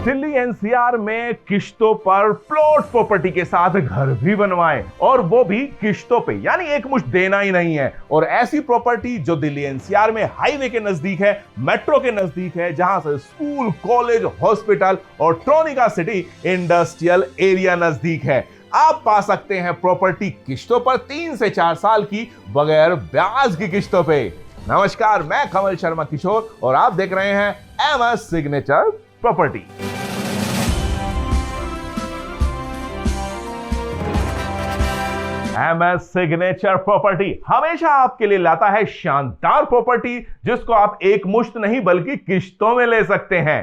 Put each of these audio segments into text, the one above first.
Delhi NCR में किश्तों पर प्लॉट प्रॉपर्टी के साथ घर भी बनवाएं और वो भी किश्तों पे, यानी एक मुश्त देना ही नहीं है। और ऐसी प्रॉपर्टी जो दिल्ली एनसीआर में हाईवे के नजदीक है, मेट्रो के नजदीक है, जहां से स्कूल, कॉलेज, हॉस्पिटल और ट्रोनिका सिटी इंडस्ट्रियल एरिया नजदीक है। आप पा सकते हैं प्रॉपर्टी किश्तों पर 3 से 4 साल की बगैर ब्याज की किश्तों पे। नमस्कार, मैं कमल शर्मा किशोर और आप देख रहे हैं MS signature property. MS signature property हमेशा आपके लिए लाता है शानदार प्रॉपर्टी जिसको आप एक मुश्त नहीं बल्कि किश्तों में ले सकते हैं।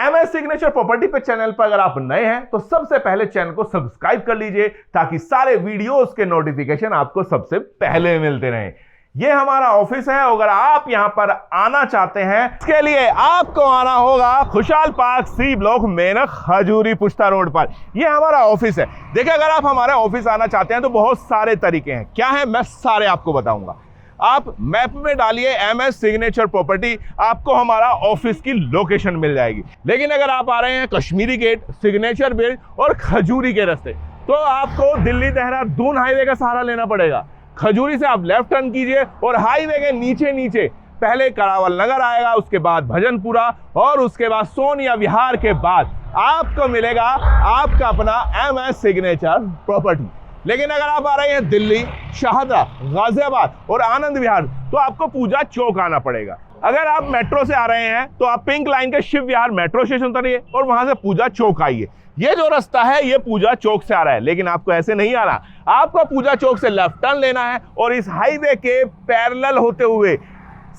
MS सिग्नेचर प्रॉपर्टी पे चैनल पर अगर आप नए हैं तो सबसे पहले चैनल को सब्सक्राइब कर लीजिए ताकि सारे वीडियोस के नोटिफिकेशन आपको सबसे पहले मिलते रहें। ये हमारा ऑफिस है। अगर आप यहां पर आना चाहते हैं इसके लिए आपको आना होगा खुशहाल पार्क C ब्लॉक मेनक खजूरी पुश्ता रोड पर। ये हमारा ऑफिस है। देखिए, अगर आप हमारे ऑफिस आना चाहते हैं तो बहुत सारे तरीके हैं। क्या है, मैं सारे आपको बताऊंगा। आप मैप में डालिए MS सिग्नेचर प्रॉपर्टी, आपको हमारा ऑफिस की लोकेशन मिल जाएगी। लेकिन अगर आप आ रहे हैं कश्मीरी गेट, सिग्नेचर बिल्ड और खजूरी के रास्ते तो आपको दिल्ली देहरादून हाईवे का सहारा लेना पड़ेगा। खजूरी से आप लेफ्ट टर्न कीजिए और हाईवे के नीचे नीचे पहले करावल नगर आएगा, उसके बाद भजनपुरा और उसके बाद सोनिया विहार के बाद आपको मिलेगा आपका अपना MS सिग्नेचर प्रॉपर्टी। लेकिन अगर आप आ रहे हैं दिल्ली, शाहदरा, गाजियाबाद और आनंद विहार तो आपको पूजा चौक आना पड़ेगा। अगर आप मेट्रो से आ रहे हैं तो आप पिंक लाइन के शिव विहार मेट्रो स्टेशन उतरिए और वहां से पूजा चौक आइए। ये जो रास्ता है ये पूजा चौक से आ रहा है, लेकिन आपको ऐसे नहीं आना। आपको पूजा चौक से लेफ्ट टर्न लेना है और इस हाईवे के पैरेलल होते हुए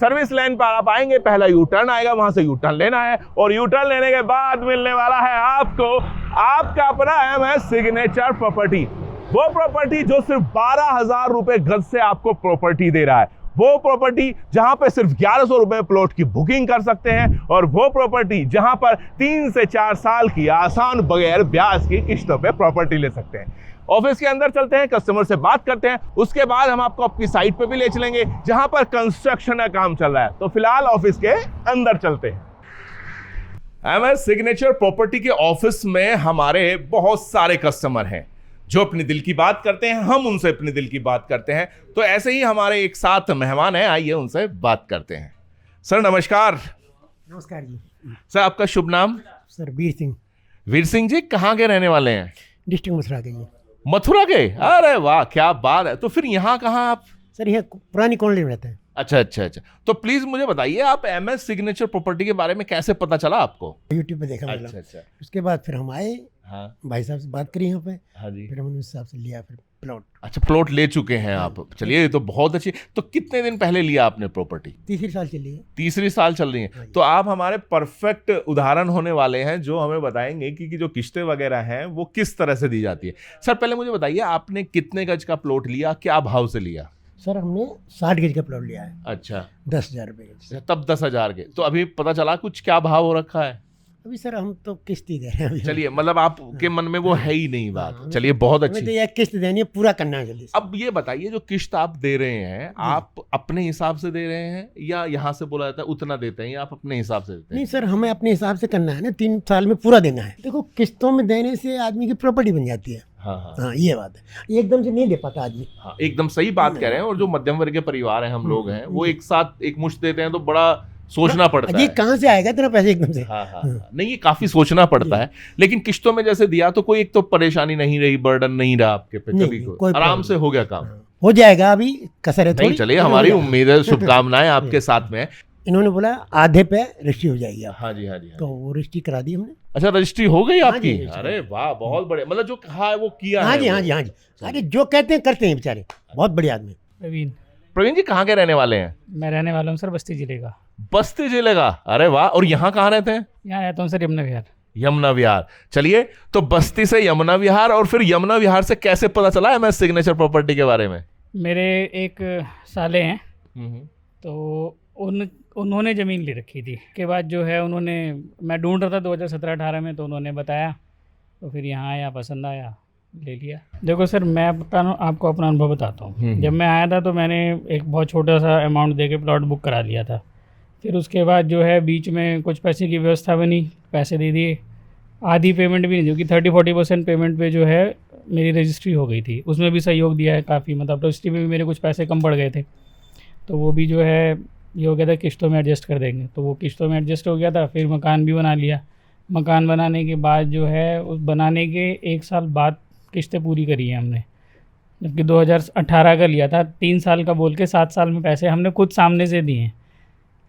सर्विस लाइन पर आप आएंगे, पहला यू टर्न आएगा, वहां से यू टर्न लेना है और यू टर्न लेने के बाद मिलने वाला है आपको आपका अपना MS सिग्नेचर प्रॉपर्टी। वो प्रॉपर्टी जो सिर्फ 12,000 रुपए गज से आपको प्रॉपर्टी दे रहा है, वो प्रॉपर्टी जहां पे सिर्फ 1100 रुपए प्लॉट की बुकिंग कर सकते हैं और वो प्रॉपर्टी जहां पर 3 से 4 साल की आसान बगैर ब्याज की किश्तों पे प्रॉपर्टी ले सकते हैं। ऑफिस के अंदर चलते हैं, कस्टमर से बात करते हैं, उसके बाद हम आपको अपनी साइट पे भी ले चलेंगे जहां पर कंस्ट्रक्शन का काम चल रहा है। तो फिलहाल ऑफिस के अंदर चलते हैं। MS सिग्नेचर प्रॉपर्टी के ऑफिस में हमारे बहुत सारे कस्टमर हैं जो अपने दिल की बात करते हैं, हम उनसे अपने दिल की बात करते हैं। तो ऐसे ही हमारे एक साथ मेहमान हैं, आइए उनसे बात करते हैं। सर नमस्कार। नमस्कार जी। सर आपका शुभ नाम? सर वीर सिंह। वीर सिंह जी कहाँ के रहने वाले हैं? डिस्ट्रिक्ट मथुरा के जी। मथुरा के? अरे वाह, क्या बात है। तो फिर यहाँ कहाँ आप? सर यहाँ पुरानी कॉलोनी में रहते हैं। अच्छा। तो प्लीज मुझे बताइए आप MS सिग्नेचर प्रॉपर्टी के बारे में कैसे पता चला आपको? यूट्यूब पे देखा। अच्छा। उसके बाद फिर हम आए। हाँ भाई साहब से बात करी यहाँ पे। हाँ जी। फिर हमने उस हिसाब से लिया फिर प्लॉट। अच्छा, प्लॉट ले चुके हैं आप। चलिए, ये तो बहुत अच्छी। तो कितने दिन पहले लिया आपने प्रॉपर्टी? तीसरी साल चली है। तीसरी साल चल रही है। तो आप हमारे परफेक्ट उदाहरण होने वाले हैं जो हमें बताएंगे कि जो किस्तें वगैरह हैं वो किस तरह से दी जाती है। सर पहले मुझे बताइए, आपने कितने गज का प्लॉट लिया, क्या भाव से लिया? सर हमने 60 गज का प्लॉट लिया है। अच्छा, 10,000 रुपये। तब 10,000 के। तो अभी पता चला कुछ क्या भाव हो रखा है? अभी सर हम तो किस्त ही दे रहे हैं अभी। चलिए, मतलब आपके मन में वो है ही नहीं बात। चलिए, बहुत हमें तो अच्छी। यह किस्त देनी है, पूरा करना है जल्दी से। अब ये बताइए, जो किस्त आप दे रहे हैं आप अपने हिसाब से दे रहे हैं या यहाँ से बोला जाता है उतना देते हैं या आप अपने हिसाब से देते हैं? नहीं सर, हमें अपने हिसाब से करना है ना, 3 साल में पूरा देना है। देखो, किस्तों में देने से आदमी की प्रॉपर्टी बन जाती है। हाँ, ये बात है। एकदम से नहीं दे पाता आदमी। हाँ, एकदम सही बात कह रहे हैं। और जो मध्यम वर्ग के परिवार हैं, हम लोग हैं, वो एक साथ एक मुश्त देते हैं तो बड़ा सोचना पड़ता है। ये कहाँ से आएगा इतना पैसे एकदम से? हाँ। नहीं, ये काफी सोचना पड़ता है। लेकिन किस्तों में जैसे दिया तो कोई एक तो परेशानी नहीं रही, बर्डन नहीं रहा आपके पे कभी को, आराम से हो गया काम। हो जाएगा, अभी कसर है थोड़ी। चलिए, हमारी उम्मीद है, शुभकामनाएं आपके साथ में। इन्होंने बोला आधे पे रजिस्ट्री हो जाएगी। हाँ जी। तो वो रजिस्ट्री करा दी हमने। अच्छा, रजिस्ट्री हो गई आपकी? अरे वाह, बहुत बढ़िया। मतलब जो कहा है वो किया है। हाँ जी। अरे जो कहते हैं करते हैं बेचारे, बहुत बढ़िया आदमी। प्रवीण जी कहाँ के रहने वाले हैं? मैं रहने वाला हूँ सर बस्ती जिले का। बस्ती जिले का? अरे वाह। और यहाँ कहाँ रहते हैं? यहाँ रहता हूँ सर यमुना विहार। यमुना विहार। चलिए, तो बस्ती से यमुना विहार, और फिर यमुना विहार से कैसे पता चला MS सिग्नेचर प्रॉपर्टी के बारे में? मेरे एक साले हैं, तो उन्होंने ज़मीन ले रखी थी। के बाद जो है मैं ढूंढ रहा था 2017-18 में, तो उन्होंने बताया, तो फिर यहाँ आया, पसंद आया, ले लिया। देखो सर, मैं आपको अपना अनुभव बताता हूँ। जब मैं आया था तो मैंने एक बहुत छोटा सा अमाउंट दे के प्लॉट बुक करा लिया था। फिर उसके बाद जो है बीच में कुछ पैसे की व्यवस्था बनी, पैसे दे दिए, आधी पेमेंट भी नहीं, क्योंकि 30-40% पेमेंट पे जो है मेरी रजिस्ट्री हो गई थी। उसमें भी सहयोग दिया है काफ़ी, मतलब रजिस्ट्री में भी मेरे कुछ पैसे कम पड़ गए थे, तो वो भी जो है ये हो गया था किस्तों में एडजस्ट कर देंगे, तो वो किस्तों में एडजस्ट हो गया था। फिर मकान भी बना लिया। मकान बनाने के बाद जो है उस बनाने के 1 साल बाद किस्तें पूरी करी हैं हमने, जबकि 2018 का लिया था। 3 साल का बोल के 7 साल में पैसे हमने खुद सामने से दिए हैं,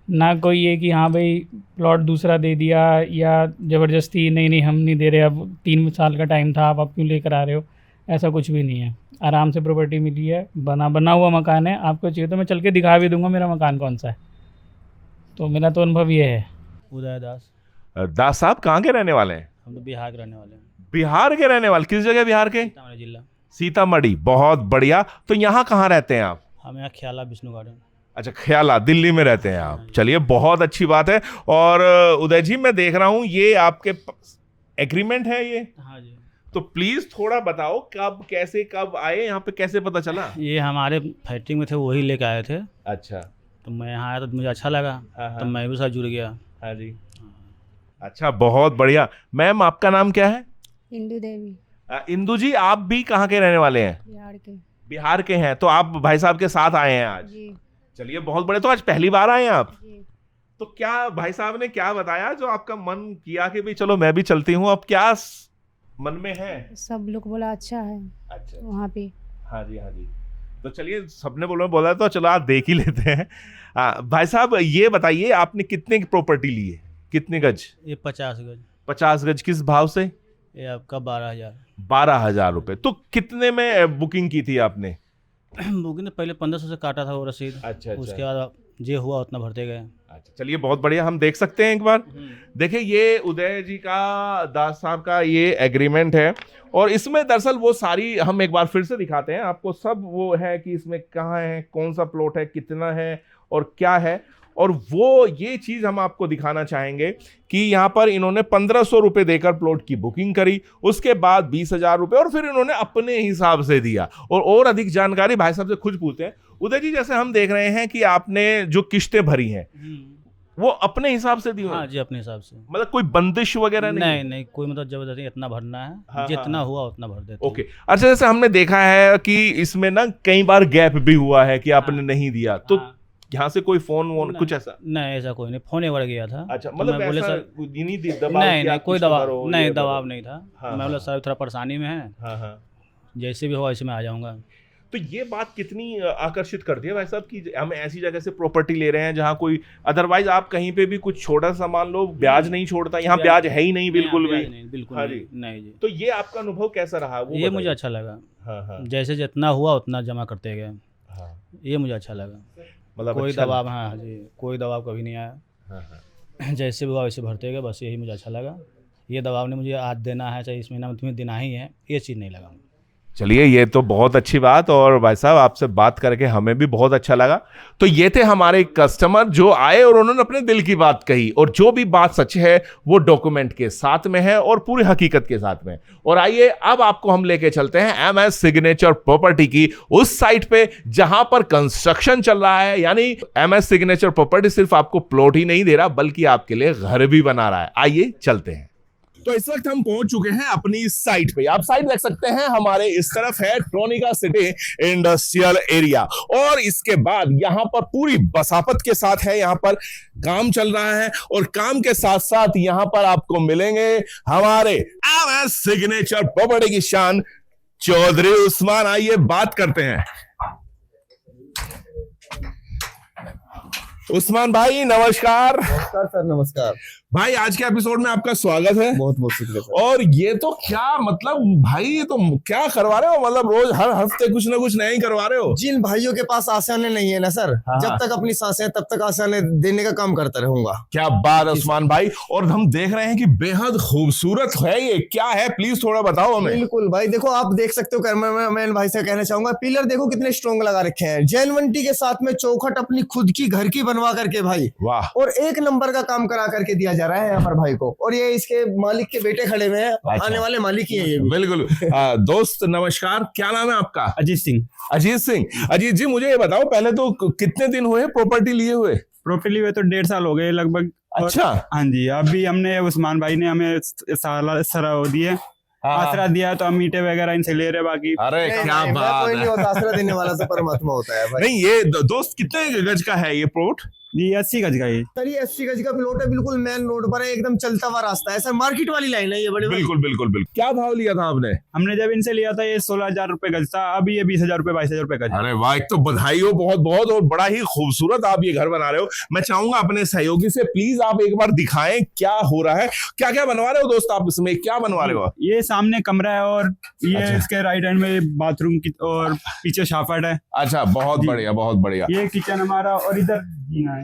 ना कोई ये कि हाँ भाई प्लॉट दूसरा दे दिया या ज़बरदस्ती नहीं हम नहीं दे रहे, अब 3 साल का टाइम था आप क्यों लेकर आ रहे हो, ऐसा कुछ भी नहीं है। आराम से प्रॉपर्टी मिली है, बना हुआ मकान है। आपको चाहिए तो मैं चल के दिखा भी दूंगा मेरा मकान कौन सा है। तो मेरा तो अनुभव ये है। उदय दास। दास साहब कहाँ के रहने वाले हैं? हम तो बिहार के रहने वाले हैं। बिहार के रहने वाले? किस जगह बिहार के? सीतामढ़ी जिला। सीतामढ़ी, बहुत बढ़िया। तो यहाँ कहाँ रहते हैं आप? हम यहाँ ख्याला विष्णु गार्डन। अच्छा, ख्याला, दिल्ली में रहते हैं आप। चलिए, बहुत अच्छी बात है। और उदय जी, मैं देख रहा हूँ ये आपके एग्रीमेंट है ये? हाँ जी। तो प्लीज थोड़ा बताओ कब, कैसे, कब आए यहाँ पे, कैसे पता चला? ये हमारे फैक्ट्री में थे, वही लेके आए थे। अच्छा। तो मैं यहाँ आया तो मुझे अच्छा लगा। हाँ। तो मैं भी साथ जुड़ गया। हाँ जी। अच्छा, बहुत बढ़िया। मैम, आपका नाम क्या है? इंदु देवी। इंदु जी, आप भी कहाँ के रहने वाले हैं? बिहार के। बिहार के हैं। तो आप भाई साहब के साथ आए हैं आज? जी। चलिए, बहुत बड़े। तो आज पहली बार आए हैं आप? जी। तो क्या भाई साहब ने क्या बताया जो आपका मन किया कि भाई चलो मैं भी चलती हूँ? अब क्या मन में है? सब लोग बोला अच्छा है अच्छा। वहाँ पे। हाँ जी, हाँ जी। तो चलिए, सबने बोला तो चलो आज देख ही लेते हैं। भाई साहब, ये बताइए आपने कितने की प्रॉपर्टी ली है, कितने गज? ये 50 गज। 50 गज किस भाव से? ये आपका 12,000। 12,000 रुपए। तो कितने में बुकिंग की थी आपने? बुकिंग ने पहले 1500 से काटा था वो रसीद। अच्छा। उसके बाद जो हुआ उतना भरते गए। अच्छा, चलिए, बहुत बढ़िया। हम देख सकते हैं एक बार? देखिए, ये उदय जी का, दास साहब का ये एग्रीमेंट है, और इसमें दरअसल वो सारी हम एक बार फिर से दिखाते हैं आपको। सब वो है कि इसमें कहाँ है, कौन सा प्लॉट है, कितना है और क्या है। और वो ये चीज़ हम आपको दिखाना चाहेंगे कि यहाँ पर इन्होंने 1500 रुपये देकर प्लॉट की बुकिंग करी, उसके बाद 20,000 रुपये, और फिर इन्होंने अपने हिसाब से दिया। और अधिक जानकारी भाई साहब से खुद पूछते हैं। उदय जी, जैसे हम देख रहे हैं कि आपने जो किस्तें भरी हैं वो अपने हिसाब से दी? हाँ जी, अपने हिसाब से। मतलब कोई बंदिश वगैरह नहीं? नहीं, कोई मतलब जबरदस्ती इतना भरना है। हाँ, जितना हाँ, हुआ उतना भर देते। ओके। अच्छा, जैसे हमने देखा है कि इसमें ना कई बार गैप भी हुआ है कि आपने नहीं दिया, तो यहाँ से कोई फोन वोन कुछ ऐसा? नहीं, ऐसा कोई नहीं। फोन एक बार गया था। अच्छा, मतलब बोले ऐसा सर नहीं, कोई दबाव नहीं, दबाव नहीं था। हाँ, मैं बोला सर थोड़ा परेशानी में है। हाँ। जैसे भी हो वैसे मैं आ जाऊंगा। तो ये बात कितनी आकर्षित करती है भाई साहब कि हम ऐसी जगह से प्रॉपर्टी ले रहे हैं जहाँ कोई, अदरवाइज आप कहीं पे भी कुछ छोटा सा मान लो, ब्याज नहीं छोड़ता, यहाँ ब्याज है ही नहीं बिल्कुल भी। बिल्कुल हाँ जी। नहीं जी। तो ये आपका अनुभव कैसा रहा? वो ये मुझे अच्छा लगा। हाँ। जैसे जितना हुआ उतना जमा करते गए। हाँ। ये मुझे अच्छा लगा। मतलब कोई अच्छा दबाव, हाँ जी, कोई दबाव कभी नहीं आया। हाँ। जैसे भी हुआ वैसे भरते गए, बस यही मुझे अच्छा लगा। ये दबाव ने मुझे आज देना है, चाहे इस महीना में तुम्हें देना ही है, ये चीज़ नहीं लगा। चलिए, ये तो बहुत अच्छी बात। और भाई साहब, आपसे बात करके हमें भी बहुत अच्छा लगा। तो ये थे हमारे कस्टमर जो आए और उन्होंने अपने दिल की बात कही, और जो भी बात सच है वो डॉक्यूमेंट के साथ में है और पूरी हकीकत के साथ में। और आइए अब आपको हम लेके चलते हैं MS सिग्नेचर प्रॉपर्टी की उस साइट पे जहां पर कंस्ट्रक्शन चल रहा है। यानी MS सिग्नेचर प्रॉपर्टी सिर्फ आपको प्लॉट ही नहीं दे रहा, बल्कि आपके लिए घर भी बना रहा है। आइए चलते हैं। तो इस वक्त हम पहुंच चुके हैं अपनी साइट पे। आप साइट देख सकते हैं, हमारे इस तरफ है ट्रोनिका सिटी इंडस्ट्रियल एरिया, और इसके बाद यहाँ पर पूरी बसापत के साथ है, यहाँ पर काम चल रहा है। और काम के साथ साथ यहाँ पर आपको मिलेंगे हमारे MS सिग्नेचर प्रॉपर्टी की शान चौधरी उस्मान। आइए बात करते हैं। उस्मान भाई, नमस्कार। नमस्कार सर। नमस्कार भाई, आज के एपिसोड में आपका स्वागत है। बहुत बहुत शुक्रिया सर। और ये तो क्या मतलब भाई, ये तो क्या करवा रहे हो? मतलब रोज हर हफ्ते कुछ ना कुछ नया ही करवा रहे हो। जिन भाइयों के पास आसाने नहीं है ना सर, हाँ। जब तक अपनी सांसें हैं तब तक आसाने देने का काम करता रहूंगा। क्या बात है उस्मान भाई। और हम देख रहे हैं कि बेहद खूबसूरत है ये, क्या है प्लीज थोड़ा बताओ हमें। बिल्कुल भाई, देखो आप देख सकते हो। कैमरामैन भाई से कहना चाहूंगा, पिलर देखो कितने स्ट्रॉन्ग लगा रखे हैं। जेनवंटी के साथ में चौखट अपनी खुद की घर की बनवा करके भाई, वाह। और एक नंबर का काम करा करके दिया जा रहा है यहाँ पर भाई को। और ये इसके मालिक के बेटे खड़े हुए हैं। अच्छा। आने वाले मालिक ही है ये भी। बिल्कुल। दोस्त नमस्कार, क्या नाम है आपका? अजीत सिंह। अजीत सिंह। अजीत जी, मुझे ये बताओ, पहले तो कितने दिन हुए प्रॉपर्टी लिए हुए? प्रॉपर्टी लिए तो 1.5 साल हो गए लगभग। अच्छा। हाँ जी, अभी हमने उस्मान भाई ने हमें सरा दिए, आसरा दिया, तो हम मीठे वगैरह इनसे ले रहे। बाकी अरे नहीं, क्या नहीं, मैं बात कोई है। नहीं होता, आसरा देने वाला तो परमात्मा होता है भाई। नहीं ये दोस्त कितने गज का है ये प्लॉट? जी 80 गज का ये। सर ये 80 गज का प्लॉट है, बिल्कुल मेन रोड पर है, एकदम चलता हुआ रास्ता है सर, मार्केट वाली लाइन है ये बड़े भाई। बिल्कुल बिल्कुल बिल्कुल। क्या भाव लिया था आपने? हमने जब इनसे लिया था ये 16,000 रुपए गज था, अभी ये 20,000 रुपए 22,000 रुपए गज। अरे वाह, एक तो बधाई हो बहुत बहुत, और बड़ा ही खूबसूरत आप ये घर बना रहे हो। मैं चाहूंगा अपने सहयोगी से प्लीज आप एक बार दिखाएं क्या हो रहा है, क्या क्या बनवा रहे हो दोस्त आप इसमें, क्या बनवा रहे हो? ये सामने कमरा है और ये अच्छा। इसके राइट हैंड में बाथरूम की और पीछे शाफट है। अच्छा, बहुत बढ़िया बहुत बढ़िया। ये किचन हमारा और इधर जीना है।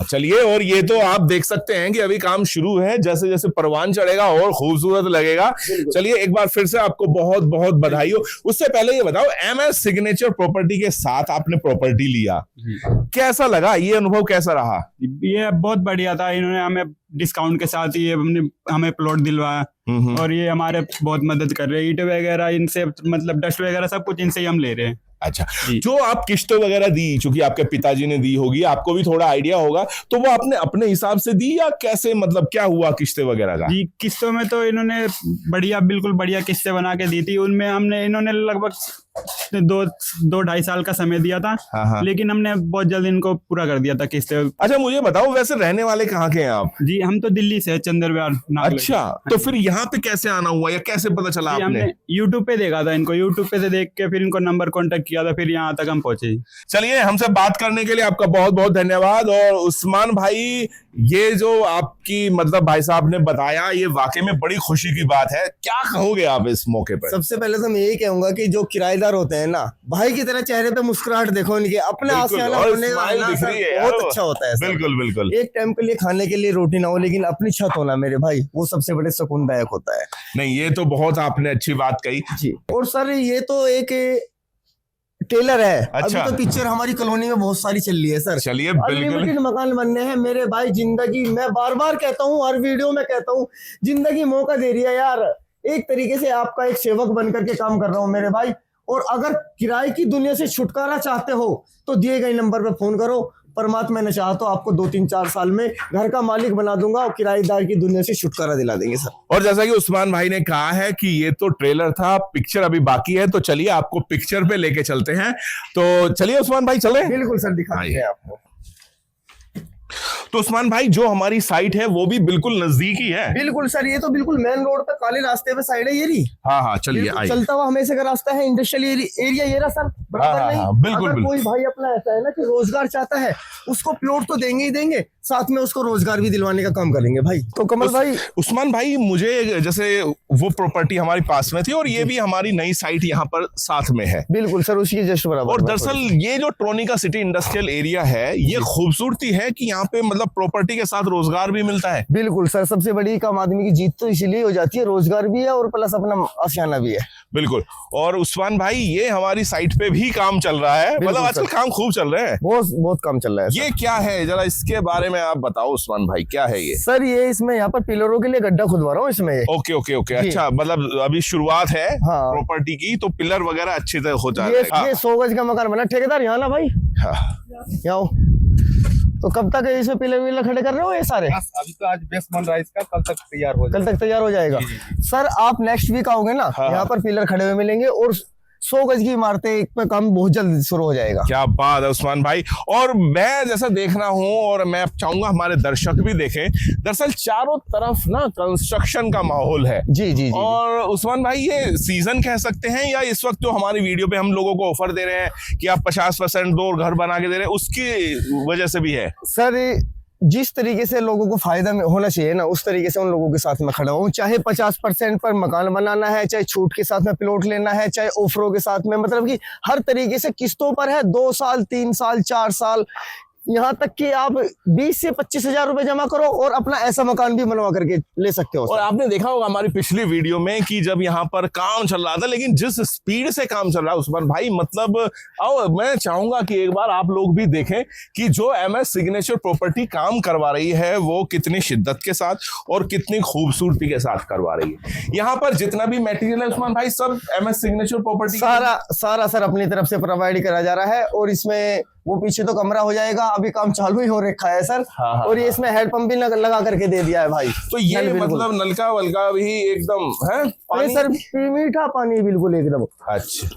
चलिए, और ये तो आप देख सकते हैं कि अभी काम शुरू है, जैसे जैसे परवान चढ़ेगा और खूबसूरत लगेगा। चलिए एक बार फिर से आपको बहुत बहुत बधाई हो। उससे पहले ये बताओ, MS सिग्नेचर प्रॉपर्टी के साथ आपने प्रॉपर्टी लिया, कैसा लगा, ये अनुभव कैसा रहा? ये बहुत बढ़िया था, इन्होंने हमें डिस्काउंट के साथ ही ये हमें प्लॉट दिलवाया और ये हमारे बहुत मदद कर रहे हैं। ईंट वगैरह इनसे, मतलब डस्ट वगैरह सब कुछ इनसे ही हम ले रहे हैं। अच्छा, जो आप किस्त वगैरह दी, चूंकि आपके पिताजी ने दी होगी, आपको भी थोड़ा आइडिया होगा, तो वो आपने अपने हिसाब से दी या कैसे, मतलब क्या हुआ किस्तें वगैरह का? जी किस्तों में तो इन्होंने बढ़िया, बिल्कुल बढ़िया किस्तें बना के दी थी। उनमें इन्होंने लगभग 2-2.5 साल का समय दिया था। हाँ। लेकिन हमने बहुत जल्द इनको पूरा कर दिया था किस्तें। अच्छा मुझे बताओ, वैसे रहने वाले कहाँ के हैं आप? जी हम तो दिल्ली से, चंद्र विहार नागलोई। अच्छा, तो फिर यहाँ पे कैसे आना हुआ या कैसे पता चला जी, आपने? हमने यूट्यूब पे देखा था इनको, यूट्यूब पे से देख के फिर इनको नंबर कांटेक्ट किया था, फिर यहाँ तक हम पहुंचे। चलिए, हमसे बात करने के लिए आपका बहुत बहुत धन्यवाद। और उस्मान भाई, ये जो आपकी मतलब भाई साहब ने बताया, ये वाकई में बड़ी खुशी की बात है। क्या कहोगे आप इस मौके पर? सबसे पहले तो मैं यही कहूंगा कि जो किराएदार होते हैं ना, भाई की तरह चेहरे पे मुस्कुराहट देखो इनके, अपने बिल्कुल, आशियाना और होने का स्माइल ना दिख सर, रही है बहुत यार। अच्छा होता है सर। बिल्कुल बिल्कुल। एक टाइम के लिए खाने के लिए रोटी ना हो, लेकिन अपनी छत होना मेरे भाई, वो सबसे बड़े सुकूनदायक होता है। नहीं, ये तो बहुत आपने अच्छी बात कही जी। और सर ये तो एक टेलर है। अच्छा। अभी तो पिक्चर हमारी कॉलोनी में बहुत सारी चल रही है सर। चलिए, बिल्कुल अनलिमिटेड मकान बनने हैं मेरे भाई। जिंदगी, मैं बार बार कहता हूँ, हर वीडियो में कहता हूँ, जिंदगी मौका दे रही है यार। एक तरीके से आपका एक सेवक बन करके काम कर रहा हूँ मेरे भाई। और अगर किराए की दुनिया से छुटकारा चाहते हो तो दिए गए नंबर पे फोन करो। परमात्मा ने चाहा तो आपको 2-3-4 साल में घर का मालिक बना दूंगा और किराएदार की दुनिया से छुटकारा दिला देंगे सर। और जैसा कि उस्मान भाई ने कहा है कि ये तो ट्रेलर था, पिक्चर अभी बाकी है, तो चलिए आपको पिक्चर पे लेके चलते हैं। तो चलिए उस्मान भाई, चले। बिल्कुल सर, दिखाते हैं आपको। तो उस्मान भाई, जो हमारी साइट है वो भी बिल्कुल नजदीक ही है। बिल्कुल सर, ये तो बिल्कुल मेन रोड पे काले रास्ते पे साइड है ये रही। हाँ, चलिए बिल्कुल आइए। चलता हुआ हमेशा का रास्ता है, इंडस्ट्रियल एरिया ये रहा सर, बराबर हाँ, नहीं। बिल्कुल, अगर बिल्कुल। कोई भाई अपना ऐसा है ना कि रोजगार चाहता है, उसको प्लॉट तो देंगे ही देंगे, साथ में उसको रोजगार भी दिलवाने का काम करेंगे भाई। तो कमल भाई, उस्मान भाई, मुझे जैसे वो प्रॉपर्टी हमारी पास में थी और ये भी हमारी नई साइट यहाँ पर साथ में है। बिल्कुल सर, उसी के जस्ट बराबर। और दरअसल ये जो ट्रोनिका सिटी इंडस्ट्रियल एरिया है, ये खूबसूरती है कि यहाँ पे मतलब प्रॉपर्टी के साथ रोजगार भी मिलता है। बिल्कुल सर, सबसे बड़ी काम आदमी की जीत तो इसीलिए हो जाती है, रोजगार भी है और प्लस अपना आशियाना भी है। बिल्कुल। और उस्मान भाई, ये हमारी साइट पे भी काम चल रहा है, मतलब आजकल काम खूब चल रहे हैं। बहुत काम चल रहा है ये क्या है, जरा इसके बारे में आप बताओ उस्मान भाई, क्या है ये? सर। ये इसमें यहाँ पर पिलरों के लिए गड्ढा खुदवा रहा हूँ इसमें। ओके ओके ओके, अच्छा, मतलब अभी शुरुआत है हाँ। प्रॉपर्टी की, तो पिलर वगैरह अच्छे से हो जाए। ये 100 गज का मकान बना। ठेकेदार यहाँ ना भाई, यहाँ आओ। तो कब तक इसमें पिलर विलर खड़े कर रहे हो ये सारे? अभी तो आज बेस बन रहा है इसका, कल तक तैयार हो कल तक तैयार हो जाएगा। सर आप नेक्स्ट वीक आओगे ना, हाँ। यहाँ पर पिलर खड़े हुए मिलेंगे और 100 गज की इमारतें पे काम बहुत जल्द शुरू हो जाएगा। क्या बात है उस्मान भाई। और मैं जैसा देख रहा हूं, और मैं चाहूंगा हमारे दर्शक भी देखें, दरअसल चारों तरफ ना कंस्ट्रक्शन का माहौल है। जी। और उस्मान भाई, ये सीजन कह सकते हैं या इस वक्त जो हमारी वीडियो पे हम लोगों को ऑफर दे रहे हैं कि आप 50% दो और घर बना के दे रहे हैं, उसकी वजह से भी है? सर जिस तरीके से लोगों को फायदा होना चाहिए ना, उस तरीके से उन लोगों के साथ में खड़ा हूँ। चाहे 50% पर मकान बनाना है, चाहे छूट के साथ में प्लॉट लेना है, चाहे ऑफरों के साथ में, मतलब कि हर तरीके से किस्तों पर है। 2 साल, 3 साल, 4 साल, यहाँ तक कि आप 20 से 25 हजार रुपए जमा करो और अपना ऐसा मकान भी बनवा करके ले सकते हो। और आपने देखा होगा हमारी पिछली वीडियो में कि जब यहाँ पर काम चल रहा था, लेकिन जिस स्पीड से काम चल रहा है उस्मान भाई, मतलब आओ, मैं चाहूंगा कि एक बार आप लोग भी देखें कि जो MS सिग्नेचर प्रॉपर्टी काम करवा रही है वो कितनी शिद्दत के साथ और कितनी खूबसूरती के साथ करवा रही है। यहाँ पर जितना भी मटेरियल है उस्मान भाई, सब MS सिग्नेचर प्रॉपर्टी सारा सर अपनी तरफ से प्रोवाइड करा जा रहा है। और इसमें वो पीछे तो कमरा हो जाएगा, अभी काम चालू ही हो रखा है सर। हाँ, और ये इसमें हेडपंप भी लगा करके दे दिया है भाई। तो ये नल बिल्कुल। मतलब नलका वलका भी एकदम है अरे पानी? सर मीठा पानी बिल्कुल एकदम। अच्छा,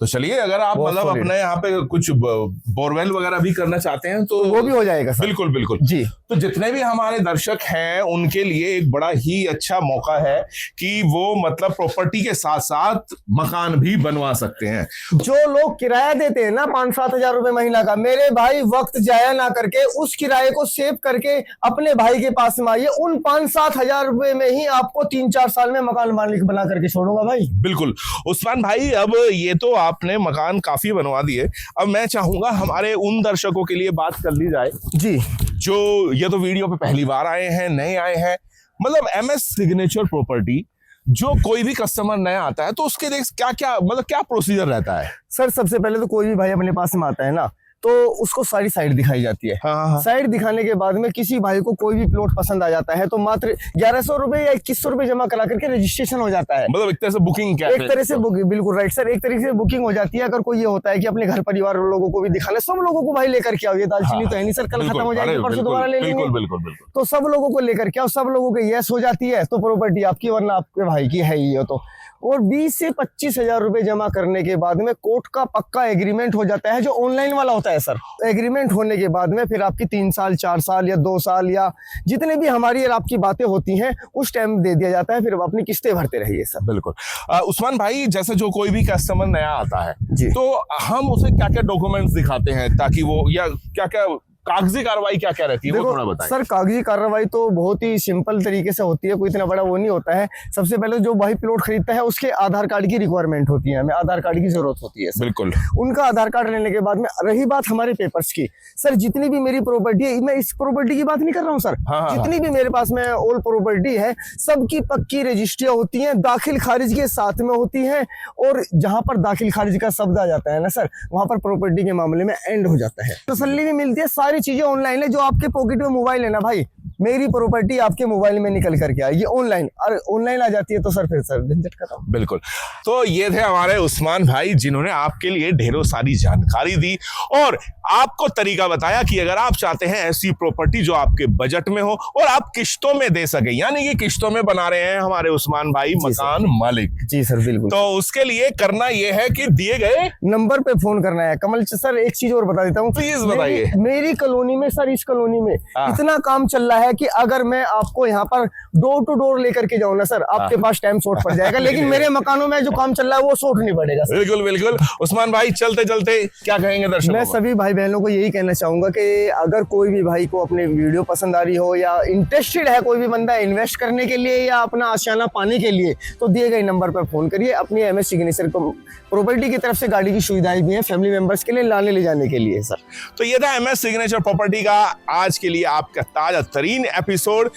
तो चलिए अगर आप बहुत मतलब solid। अपने यहाँ पे कुछ बोरवेल वगैरह भी करना चाहते हैं तो वो भी हो जाएगा सर। बिल्कुल बिल्कुल जी। तो जितने भी हमारे दर्शक हैं उनके लिए एक बड़ा ही अच्छा मौका है कि वो मतलब प्रॉपर्टी के साथ साथ मकान भी बनवा सकते हैं। जो लोग किराया देते हैं ना 5-7 हजार रुपए महीना का, मेरे भाई वक्त जाया ना करके उस किराए को सेव करके अपने भाई के पास में आइए। उन 5-7 हजार रुपए में ही आपको 3-4 साल में मकान मालिक बना करके छोड़ूंगा भाई। बिल्कुल उस्मान भाई, अब ये तो आपने मकान काफी बनवा दिए, अब मैं चाहूंगा हमारे उन दर्शकों के लिए बात कर ली जाए जी, जो ये तो वीडियो पे पहली बार आए हैं, नए आए हैं। मतलब MS सिग्नेचर प्रॉपर्टी, जो कोई भी कस्टमर नया आता है तो उसके लिए क्या क्या मतलब क्या प्रोसीजर रहता है? सर सबसे पहले तो कोई भी भाई अपने पास में आता है ना, तो उसको सारी साइड दिखाई जाती है। हाँ। साइड दिखाने के बाद में किसी भाई को कोई भी प्लॉट पसंद आ जाता है तो मात्र 1100 रुपए या 2100 रुपए जमा करा करके रजिस्ट्रेशन हो जाता है। मतलब एक तरह से बुकिंग क्या एक तरह से बुकिंग, बिल्कुल राइट सर, एक तरीके से बुकिंग हो जाती है। अगर कोई ये होता है कि अपने घर परिवार लोगों को भी दिखाना, सब लोगों को भाई लेकर के आओ। ये दालचीनी तो है नहीं सर, कल खत्म हो जाएगी, परसों दोबारा ले लेंगे। बिल्कुल। तो सब लोगों को लेकर के आओ, सब लोगों के यस हो जाती है तो प्रॉपर्टी आपकी, वरना आपके भाई की है ही तो। और 20 से 25 हजार रुपए जमा करने के बाद में कोर्ट का पक्का एग्रीमेंट हो जाता है, जो ऑनलाइन वाला होता है सर। एग्रीमेंट होने के बाद में फिर आपकी 3 साल 4 साल या 2 साल या जितने भी हमारी और आपकी बातें होती हैं उस टाइम दे दिया जाता है, फिर अपनी किस्तें भरते रहिए सर। बिल्कुल। उस्मान भाई, जैसे जो कोई भी कस्टमर नया आता है जी, तो हम उसे क्या क्या डॉक्यूमेंट्स दिखाते हैं ताकि वो, या क्या क्या कागजी कार्रवाई क्या क्या रहती है वो थोड़ा बताएं। सर कागजी कार्रवाई तो बहुत ही सिंपल तरीके से होती है, कोई इतना बड़ा वो नहीं होता है। सबसे पहले जो भाई प्लॉट खरीदता है उसके आधार कार्ड की रिक्वायरमेंट होती है, हमें आधार कार्ड की जरूरत होती है सर। बिल्कुल। उनका आधार कार्ड लेने के बाद में रही बात हमारे पेपर्स की, सर जितनी भी मेरी प्रॉपर्टी है, मैं इस प्रॉपर्टी की बात नहीं कर रहा हूँ सर, हाँ। जितनी भी मेरे पास में ऑल प्रॉपर्टी है सबकी पक्की रजिस्ट्रियां होती हैं, दाखिल खारिज के साथ में होती हैं। और जहां पर दाखिल खारिज का शब्द आ जाता है ना सर, वहां पर प्रॉपर्टी के मामले में एंड हो जाता है, तसल्ली भी मिलती है। सारी चीजें ऑनलाइन है, जो आपके पॉकेट में मोबाइल है ना भाई, मेरी प्रॉपर्टी आपके मोबाइल में निकल करके आएगी ऑनलाइन, और ऑनलाइन आ जाती है तो सर फिर सर झंझट खत्म। बिल्कुल। तो ये थे हमारे उस्मान भाई, जिन्होंने आपके लिए ढेरों सारी जानकारी दी और आपको तरीका बताया कि अगर आप चाहते हैं ऐसी प्रॉपर्टी जो आपके बजट में हो और आप किश्तों में दे सके, यानी कि किश्तों में बना रहे हैं हमारे उस्मान भाई मकान मालिक। जी सर बिल्कुल। तो उसके लिए करना यह है कि दिए गए नंबर पे फोन करना है। कमल सर एक चीज और बता देता हूँ, प्लीज बताइए। मेरी कॉलोनी में सर, इस कॉलोनी में इतना काम चल रहा है कि अगर मैं आपको यहाँ पर डोर टू डोर लेकर के जाऊँ ना सर, आपके पास टाइम शॉर्ट पड़ जाएगा, लेकिन मेरे मकानों में जो काम चल रहा है वो शॉर्ट नहीं पड़ेगा सर। बिल्कुल बिल्कुल। उस्मान भाई, चलते चलते क्या कहेंगे दर्शकों मैं को? सभी भाई बहनों को यही कहना चाहूंगा कि अगर कोई भी भाई को अपने वीडियो पसंद आ रही हो या इंटरेस्टेड है कोई भी बंदा इन्वेस्ट करने के लिए या अपना आशियाना पाने के लिए, तो दिए गए नंबर पर फोन करिए। अपनी MS सिग्नेचर प्रॉपर्टी की तरफ से गाड़ी की सुविधाएं भी हैं फैमिली मेंबर्स के लिए, लाने ले जाने के लिए सर। तो ये था MS सिग्नेचर प्रॉपर्टी का आज के लिए आपका ताजा तरीन एपिसोड।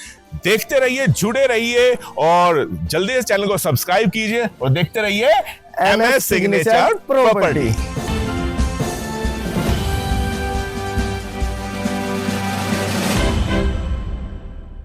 देखते रहिए, जुड़े रहिए और जल्दी से चैनल को सब्सक्राइब कीजिए और देखते रहिए MS सिग्नेचर प्रॉपर्टी।